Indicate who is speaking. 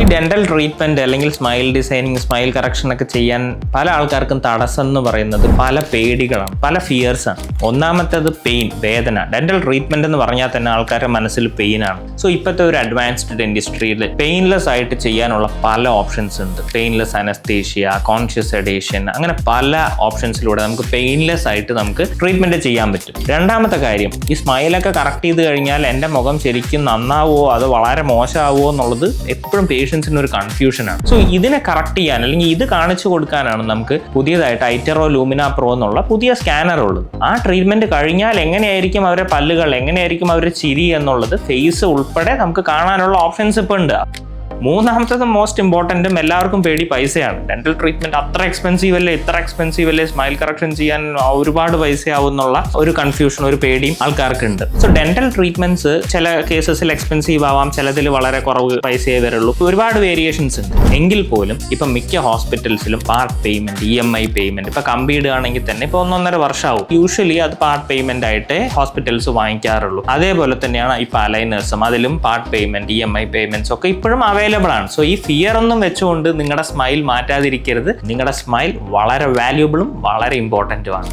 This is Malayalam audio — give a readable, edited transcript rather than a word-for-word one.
Speaker 1: ഈ ഡെന്റൽ ട്രീറ്റ്മെന്റ് അല്ലെങ്കിൽ സ്മൈൽ ഡിസൈനിങ്, സ്മൈൽ കറക്ഷൻ ഒക്കെ ചെയ്യാൻ പല ആൾക്കാർക്കും തടസ്സം എന്ന് പറയുന്നത് പല പേടികളാണ്, പല ഫിയേഴ്സാണ്. ഒന്നാമത്തേത് പെയിൻ, വേദന. ഡെന്റൽ ട്രീറ്റ്മെന്റ് എന്ന് പറഞ്ഞാൽ തന്നെ ആൾക്കാരുടെ മനസ്സിൽ പെയിനാണ്. സോ ഇപ്പോഴത്തെ ഒരു അഡ്വാൻസ്ഡ് ഡെന്റിസ്ട്രിയിൽ പെയിൻലെസ് ആയിട്ട് ചെയ്യാനുള്ള പല ഓപ്ഷൻസ് ഉണ്ട്. പെയിൻലെസ് അനസ്തേഷ്യ, കോൺഷ്യസ് സെഡേഷൻ, അങ്ങനെ പല ഓപ്ഷൻസിലൂടെ നമുക്ക് പെയിൻലെസ് ആയിട്ട് നമുക്ക് ട്രീറ്റ്മെന്റ് ചെയ്യാൻ പറ്റും. രണ്ടാമത്തെ കാര്യം, ഈ സ്മൈലൊക്കെ കറക്റ്റ് ചെയ്ത് കഴിഞ്ഞാൽ എൻ്റെ മുഖം ശരിക്കും നന്നാവോ അതോ വളരെ മോശമാവോ എന്നുള്ളത് എപ്പോഴും പേഷ്യൻസിന് ഒരു കൺഫ്യൂഷനാണ്. സോ ഇതിനെ കറക്റ്റ് ചെയ്യാൻ അല്ലെങ്കിൽ ഇത് കാണിച്ചു കൊടുക്കാനാണ് നമുക്ക് പുതിയതായിട്ട് ഐറ്ററോ ലൂമിന പ്രോ എന്നുള്ള പുതിയ സ്കാനർ ഉള്ളത്. ആ ട്രീറ്റ്മെന്റ് കഴിഞ്ഞാൽ എങ്ങനെയായിരിക്കും അവരുടെ പല്ലുകൾ, എങ്ങനെയായിരിക്കും അവരുടെ ചിരി എന്നുള്ളത് ഫേസ് ഉൾപ്പെടെ നമുക്ക് കാണാനുള്ള ഓപ്ഷൻസ് ഇപ്പോൾ ഉണ്ട്. മൂന്നാമത്തത് മോസ്റ്റ് ഇമ്പോർട്ടൻറ്റും എല്ലാവർക്കും പേടി പൈസയാണ്. ഡെന്റൽ ട്രീറ്റ്മെന്റ് അത്ര എക്സ്പെൻസീവ് അല്ലേ, ഇത്ര എക്സ്പെൻസീവ് അല്ലേ, സ്മൈൽ കറക്ഷൻ ചെയ്യാൻ ഒരുപാട് പൈസയാവും എന്നുള്ള ഒരു കൺഫ്യൂഷൻ, ഒരു പേടിയും ആൾക്കാർക്കുണ്ട്. സോ ഡെന്റൽ ട്രീറ്റ്മെന്റ്സ് ചില കേസസിൽ എക്സ്പെൻസീവ് ആവാം, ചിലതിൽ വളരെ കുറവ് പൈസയേ വരുള്ളൂ. ഒരുപാട് വേരിയേഷൻസ് ഉണ്ട്. എങ്കിൽ പോലും ഇപ്പം മിക്ക ഹോസ്പിറ്റൽസിലും പാർട്ട് പേയ്മെന്റ്, EMI പേയ്മെന്റ്, ഇപ്പൊ കമ്പിയിടുകയാണെങ്കിൽ തന്നെ ഇപ്പൊ 1.5 വർഷമാവും. യൂഷ്വലി അത് പാർട്ട് പേയ്മെന്റ് ആയിട്ട് ഹോസ്പിറ്റൽസ് വാങ്ങിക്കാറുള്ളൂ. അതേപോലെ തന്നെയാണ് ഇപ്പൊ അലൈനേഴ്സും, അതിലും പാർട്ട് പേയ്മെന്റ്, EMI പേയ്മെന്റ്സ് ഒക്കെ ഇപ്പോഴും അവൈലബിൾ ആണ്. സോ ഈ ഫിയർ ഒന്നും വെച്ചുകൊണ്ട് നിങ്ങളുടെ സ്മൈൽ മാറ്റാതിരിക്കരുത്. നിങ്ങളുടെ സ്മൈൽ വളരെ വാല്യുബിളും വളരെ ഇമ്പോർട്ടൻറ്റുമാണ്.